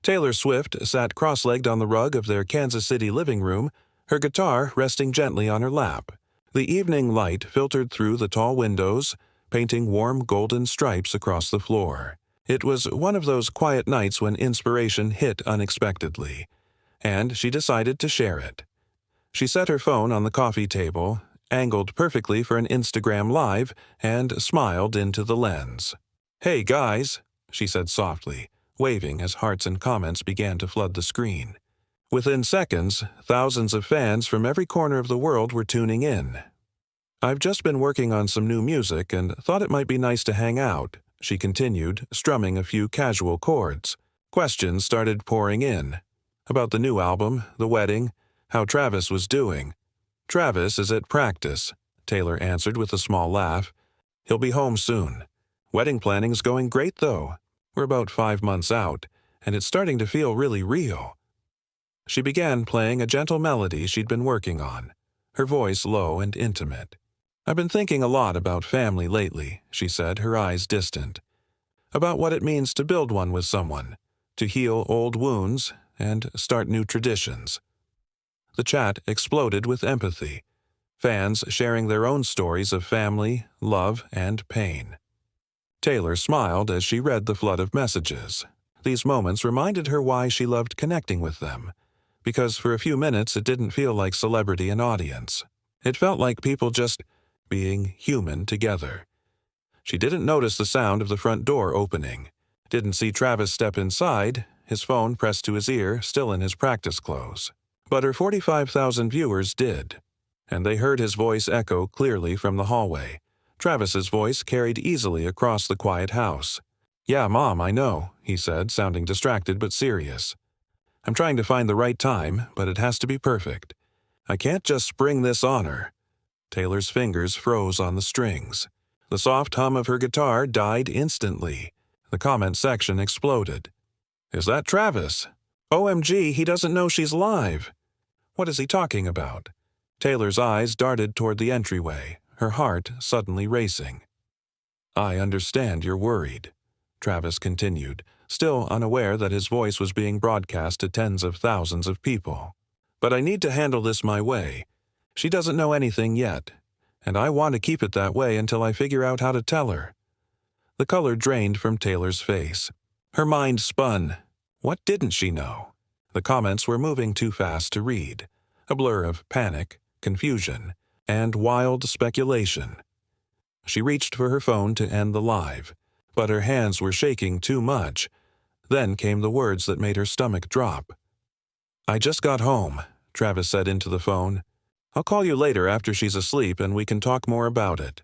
Taylor Swift sat cross-legged on the rug of their Kansas City living room, her guitar resting gently on her lap. The evening light filtered through the tall windows, painting warm golden stripes across the floor. It was one of those quiet nights when inspiration hit unexpectedly, and she decided to share it. She set her phone on the coffee table, angled perfectly for an Instagram Live, and smiled into the lens. "Hey, guys," she said softly, waving as hearts and comments began to flood the screen. Within seconds, thousands of fans from every corner of the world were tuning in. "I've just been working on some new music and thought it might be nice to hang out," she continued, strumming a few casual chords. Questions started pouring in. About the new album, the wedding, how Travis was doing. "Travis is at practice," Taylor answered with a small laugh. "He'll be home soon. Wedding planning's going great, though. We're about 5 months out, and it's starting to feel really real." She began playing a gentle melody she'd been working on, her voice low and intimate. "I've been thinking a lot about family lately," she said, her eyes distant. "About what it means to build one with someone, to heal old wounds, and start new traditions." The chat exploded with empathy, fans sharing their own stories of family, love, and pain. Taylor smiled as she read the flood of messages. These moments reminded her why she loved connecting with them, because for a few minutes it didn't feel like celebrity and audience. It felt like people just being human together. She didn't notice the sound of the front door opening, didn't see Travis step inside, his phone pressed to his ear, still in his practice clothes. But her 45,000 viewers did, and they heard his voice echo clearly from the hallway. Travis's voice carried easily across the quiet house. "Yeah, Mom, I know," he said, sounding distracted but serious. "I'm trying to find the right time, but it has to be perfect. I can't just spring this on her." Taylor's fingers froze on the strings. The soft hum of her guitar died instantly. The comment section exploded. "Is that Travis? OMG, he doesn't know she's live. What is he talking about?" Taylor's eyes darted toward the entryway, her heart suddenly racing. "I understand you're worried," Travis continued, still unaware that his voice was being broadcast to tens of thousands of people. "But I need to handle this my way. She doesn't know anything yet, and I want to keep it that way until I figure out how to tell her." The color drained from Taylor's face. Her mind spun. What didn't she know? The comments were moving too fast to read, a blur of panic, confusion, and wild speculation. She reached for her phone to end the live, but her hands were shaking too much. Then came the words that made her stomach drop. "I just got home," Travis said into the phone. "I'll call you later after she's asleep and we can talk more about it.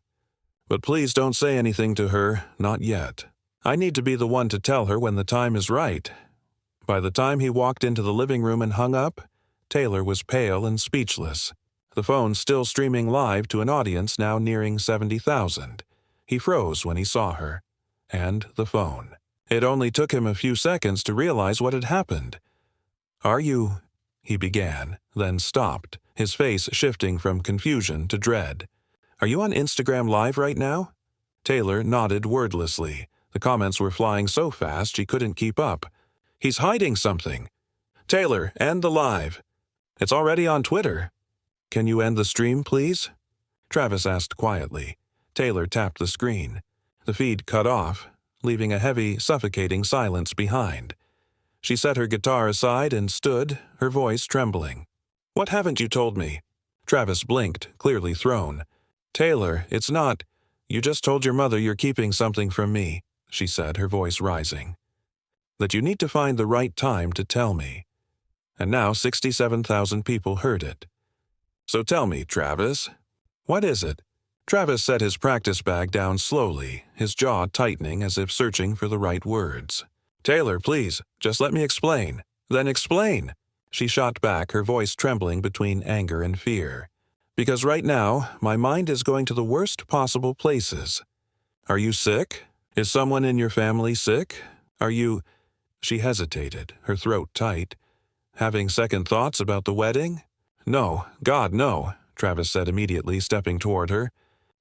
But please don't say anything to her, not yet. I need to be the one to tell her when the time is right." By the time he walked into the living room and hung up, Taylor was pale and speechless, the phone still streaming live to an audience now nearing 70,000. He froze when he saw her. And the phone. It only took him a few seconds to realize what had happened. "Are you—" he began, then stopped, his face shifting from confusion to dread. "Are you on Instagram Live right now?" Taylor nodded wordlessly. The comments were flying so fast she couldn't keep up. "He's hiding something. Taylor, end the live. It's already on Twitter. Can you end the stream, please?" Travis asked quietly. Taylor tapped the screen. The feed cut off, leaving a heavy, suffocating silence behind. She set her guitar aside and stood, her voice trembling. "What haven't you told me?" Travis blinked, clearly thrown. "Taylor, it's not— You just told your mother you're keeping something from me," she said, her voice rising. "That you need to find the right time to tell me." And now 67,000 people heard it. "So tell me, Travis, what is it?" Travis set his practice bag down slowly, his jaw tightening as if searching for the right words. "Taylor, please, just let me explain." "Then explain," she shot back, her voice trembling between anger and fear. "Because right now, my mind is going to the worst possible places. Are you sick? Is someone in your family sick? Are you—" She hesitated, her throat tight. "Having second thoughts about the wedding?" "No, God, no," Travis said immediately, stepping toward her.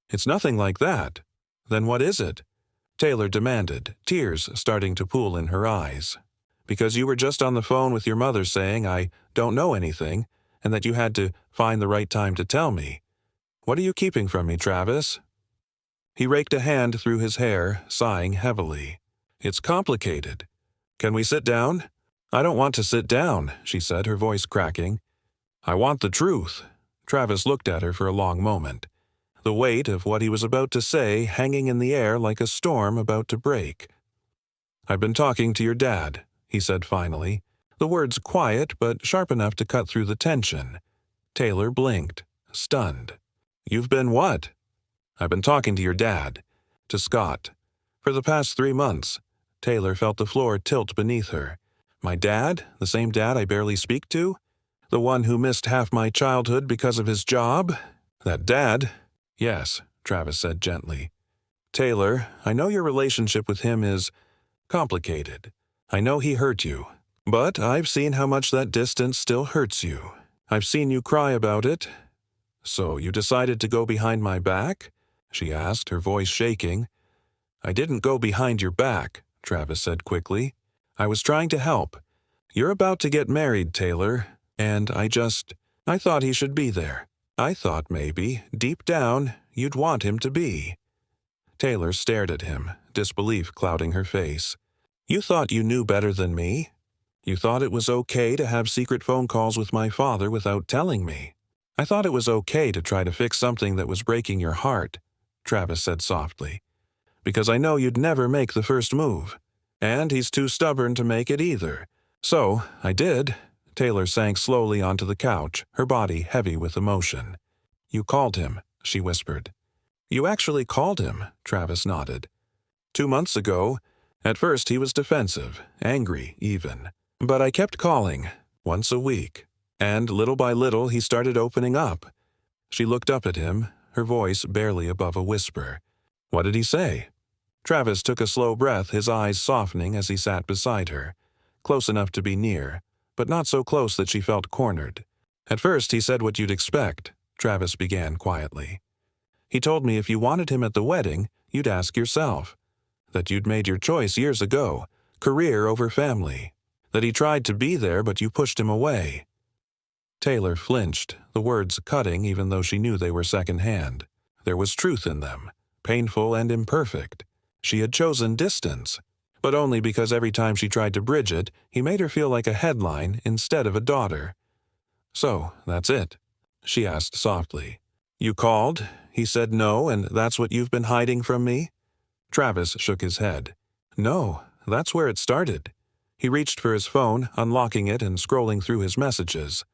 "It's nothing like that." "Then what is it?" Taylor demanded, tears starting to pool in her eyes. Because you were just on the phone with your mother saying I don't know anything and that you had to find the right time to tell me. What are you keeping from me, Travis?" He raked a hand through his hair, sighing heavily. "It's complicated. Can we sit down?" "I don't want to sit down," she said, her voice cracking. "I want the truth." Travis looked at her for a long moment, the weight of what he was about to say hanging in the air like a storm about to break. "I've been talking to your dad," he said finally, the words quiet but sharp enough to cut through the tension. Taylor blinked, stunned. "You've been what?" "I've been talking to your dad." To Scott. For the past 3 months. Taylor felt the floor tilt beneath her. My dad? The same dad I barely speak to? The one who missed half my childhood because of his job? That dad? "Yes," Travis said gently. "Taylor, I know your relationship with him is complicated. I know he hurt you. But I've seen how much that distance still hurts you. I've seen you cry about it." "So you decided to go behind my back?" she asked, her voice shaking. "I didn't go behind your back," Travis said quickly. "I was trying to help. You're about to get married, Taylor, and I thought he should be there. I thought maybe, deep down, you'd want him to be." Taylor stared at him, disbelief clouding her face. "You thought you knew better than me? You thought it was okay to have secret phone calls with my father without telling me? I thought it was okay to try to fix something that was breaking your heart," Travis said softly. "Because I know you'd never make the first move. And he's too stubborn to make it either. So, I did." Taylor sank slowly onto the couch, her body heavy with emotion. "You called him," she whispered. "You actually called him," Travis nodded. 2 months ago. At first he was defensive, angry even. But I kept calling, once a week. And little by little he started opening up." She looked up at him, her voice barely above a whisper. "What did he say?" Travis took a slow breath, his eyes softening as he sat beside her, close enough to be near, but not so close that she felt cornered. "At first he said what you'd expect," Travis began quietly. "He told me if you wanted him at the wedding, you'd ask yourself. That you'd made your choice years ago, career over family. That he tried to be there but you pushed him away." Taylor flinched, the words cutting even though she knew they were secondhand. There was truth in them, painful and imperfect. She had chosen distance, but only because every time she tried to bridge it, he made her feel like a headline instead of a daughter. "So, that's it?" she asked softly. "You called, he said no, and that's what you've been hiding from me?" Travis shook his head. "No, that's where it started." He reached for his phone, unlocking it and scrolling through his messages.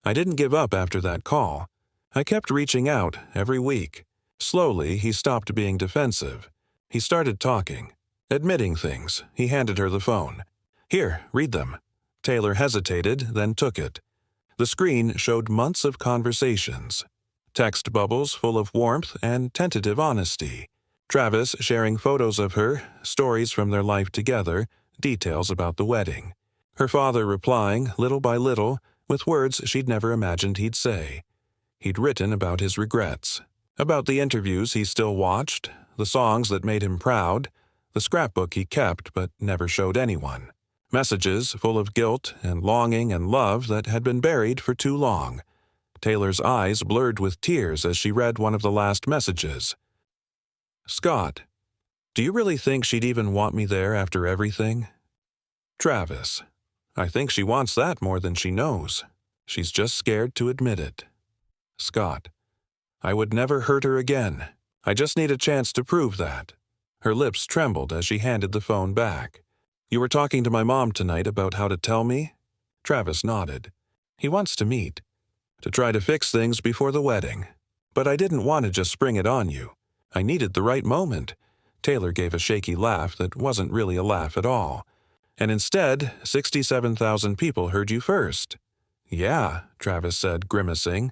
"I didn't give up after that call. I kept reaching out every week. Slowly, he stopped being defensive. He started talking, admitting things." He handed her the phone. "Here, read them." Taylor hesitated, then took it. The screen showed months of conversations. Text bubbles full of warmth and tentative honesty. Travis sharing photos of her, stories from their life together, details about the wedding. Her father replying, little by little, with words she'd never imagined he'd say. He'd written about his regrets, about the interviews he still watched, the songs that made him proud, the scrapbook he kept but never showed anyone. Messages full of guilt and longing and love that had been buried for too long. Taylor's eyes blurred with tears as she read one of the last messages. "Scott, do you really think she'd even want me there after everything?" Travis, "I think she wants that more than she knows. She's just scared to admit it." Scott, "I would never hurt her again. I just need a chance to prove that." Her lips trembled as she handed the phone back. "You were talking to my mom tonight about how to tell me?" Travis nodded. "He wants to meet, to try to fix things before the wedding. But I didn't want to just spring it on you. I needed the right moment." Taylor gave a shaky laugh that wasn't really a laugh at all. "And instead, 67,000 people heard you first." "Yeah," Travis said, grimacing.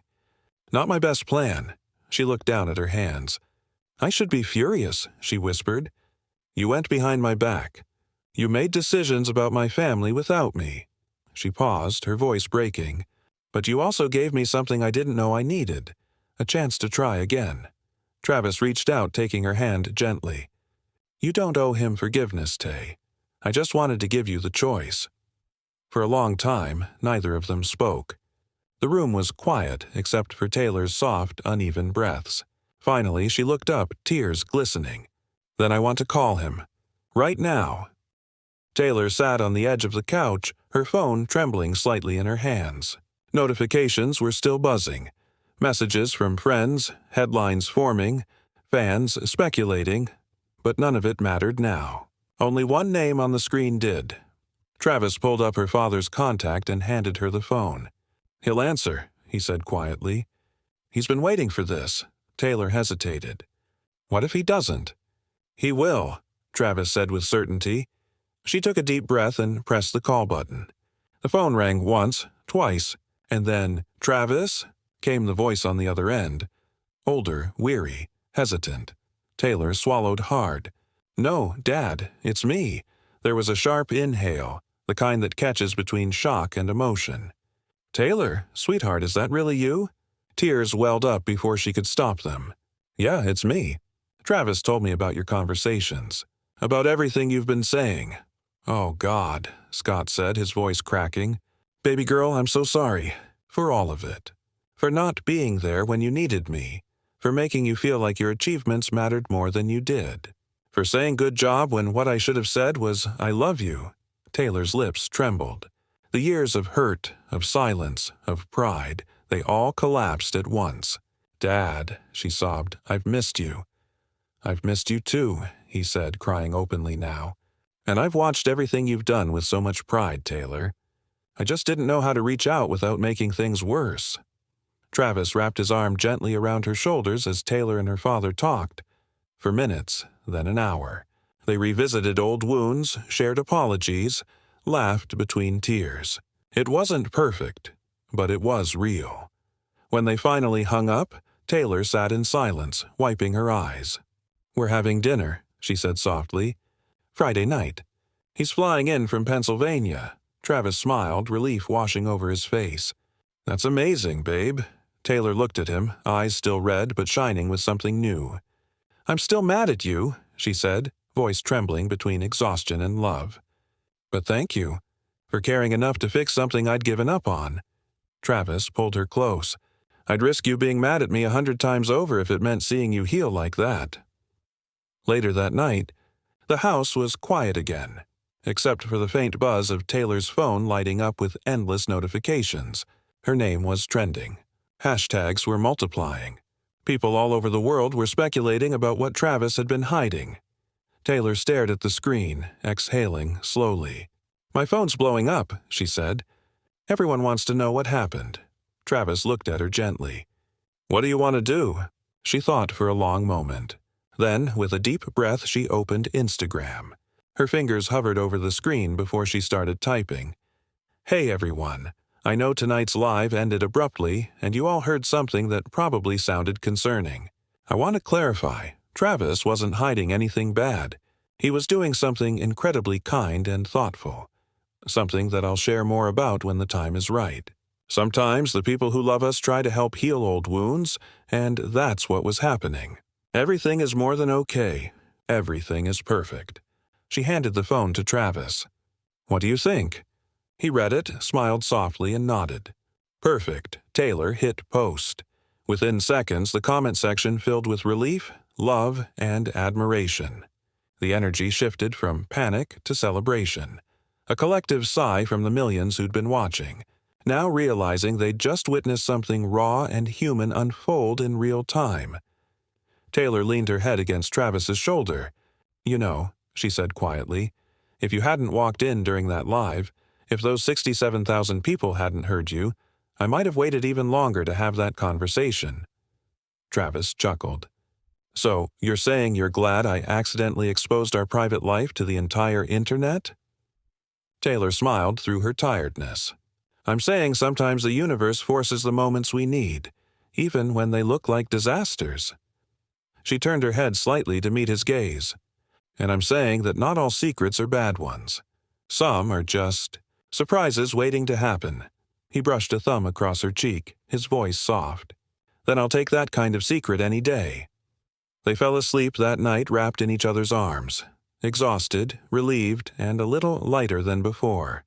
"Not my best plan." She looked down at her hands. "I should be furious," she whispered. "You went behind my back. You made decisions about my family without me." She paused, her voice breaking. "But you also gave me something I didn't know I needed, a chance to try again." Travis reached out, taking her hand gently. "You don't owe him forgiveness, Tay. I just wanted to give you the choice." For a long time, neither of them spoke. The room was quiet except for Taylor's soft, uneven breaths. Finally, she looked up, tears glistening. "Then I want to call him. Right now." Taylor sat on the edge of the couch, her phone trembling slightly in her hands. Notifications were still buzzing. Messages from friends, headlines forming, fans speculating, but none of it mattered now. Only one name on the screen did. Travis pulled up her father's contact and handed her the phone. "He'll answer," he said quietly. "He's been waiting for this." Taylor hesitated. "What if he doesn't?" "He will," Travis said with certainty. She took a deep breath and pressed the call button. The phone rang once, twice, and then, "Travis?" came the voice on the other end. Older, weary, hesitant. Taylor swallowed hard. "No, Dad, it's me." There was a sharp inhale, the kind that catches between shock and emotion. "Taylor, sweetheart, is that really you?" Tears welled up before she could stop them. "Yeah, it's me. Travis told me about your conversations, about everything you've been saying." "Oh, God," Scott said, his voice cracking. "Baby girl, I'm so sorry. For all of it. For not being there when you needed me. For making you feel like your achievements mattered more than you did. For saying good job when what I should have said was, 'I love you.'" Taylor's lips trembled. The years of hurt, of silence, of pride, they all collapsed at once. "Dad," she sobbed, "I've missed you." "I've missed you too," he said, crying openly now. "And I've watched everything you've done with so much pride, Taylor. I just didn't know how to reach out without making things worse." Travis wrapped his arm gently around her shoulders as Taylor and her father talked. For minutes, then an hour. They revisited old wounds, shared apologies, laughed between tears. It wasn't perfect, but it was real. When they finally hung up, Taylor sat in silence, wiping her eyes. "We're having dinner," she said softly. "Friday night. He's flying in from Pennsylvania." Travis smiled, relief washing over his face. "That's amazing, babe." Taylor looked at him, eyes still red but shining with something new. "I'm still mad at you," she said, voice trembling between exhaustion and love. "But thank you for caring enough to fix something I'd given up on." Travis pulled her close. "I'd risk you being mad at me 100 times over if it meant seeing you heal like that." Later that night, the house was quiet again, except for the faint buzz of Taylor's phone lighting up with endless notifications. Her name was trending. Hashtags were multiplying. People all over the world were speculating about what Travis had been hiding. Taylor stared at the screen, exhaling slowly. "My phone's blowing up," she said. "Everyone wants to know what happened." Travis looked at her gently. "What do you want to do?" She thought for a long moment. Then, with a deep breath, she opened Instagram. Her fingers hovered over the screen before she started typing. "Hey everyone. I know tonight's live ended abruptly, and you all heard something that probably sounded concerning. I want to clarify, Travis wasn't hiding anything bad. He was doing something incredibly kind and thoughtful. Something that I'll share more about when the time is right. Sometimes the people who love us try to help heal old wounds, and that's what was happening. Everything is more than okay. Everything is perfect." She handed the phone to Travis. "What do you think?" He read it, smiled softly, and nodded. "Perfect." Taylor hit post. Within seconds, the comment section filled with relief, love, and admiration. The energy shifted from panic to celebration. A collective sigh from the millions who'd been watching, now realizing they'd just witnessed something raw and human unfold in real time. Taylor leaned her head against Travis's shoulder. "You know," she said quietly, "if you hadn't walked in during that live, if those 67,000 people hadn't heard you, I might have waited even longer to have that conversation." Travis chuckled. "So, you're saying you're glad I accidentally exposed our private life to the entire internet?" Taylor smiled through her tiredness. "I'm saying sometimes the universe forces the moments we need, even when they look like disasters." She turned her head slightly to meet his gaze. "And I'm saying that not all secrets are bad ones. Some are just surprises waiting to happen." He brushed a thumb across her cheek, his voice soft. "Then I'll take that kind of secret any day." They fell asleep that night wrapped in each other's arms. exhausted, relieved, and a little lighter than before.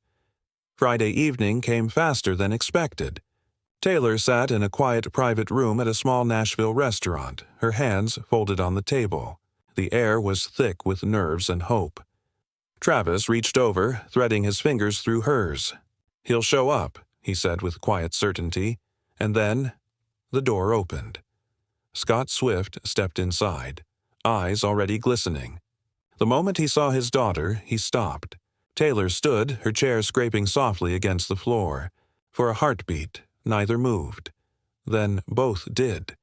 Friday evening came faster than expected. Taylor sat in a quiet private room at a small Nashville restaurant, her hands folded on the table. The air was thick with nerves and hope. Travis reached over, threading his fingers through hers. "He'll show up," he said with quiet certainty, and then the door opened. Scott Swift stepped inside, eyes already glistening. The moment he saw his daughter, he stopped. Taylor stood, her chair scraping softly against the floor. For a heartbeat, neither moved. Then both did.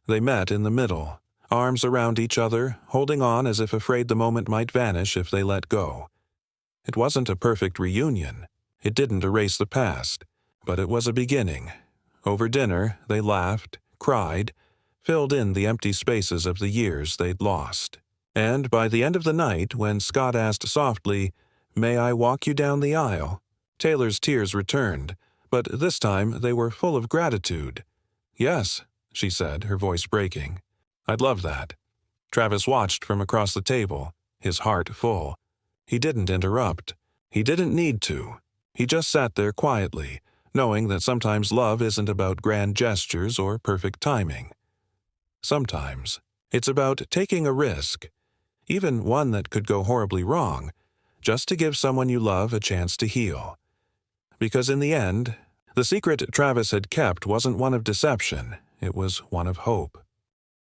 They met in the middle, arms around each other, holding on as if afraid the moment might vanish if they let go. It wasn't a perfect reunion. It didn't erase the past, but it was a beginning. Over dinner, they laughed, cried, filled in the empty spaces of the years they'd lost. And by the end of the night, when Scott asked softly, "May I walk you down the aisle?" Taylor's tears returned, but this time they were full of gratitude. "Yes," she said, her voice breaking. "I'd love that." Travis watched from across the table, his heart full. He didn't interrupt. He didn't need to. He just sat there quietly, knowing that sometimes love isn't about grand gestures or perfect timing. Sometimes it's about taking a risk, even one that could go horribly wrong, just to give someone you love a chance to heal. Because in the end, the secret Travis had kept wasn't one of deception, it was one of hope.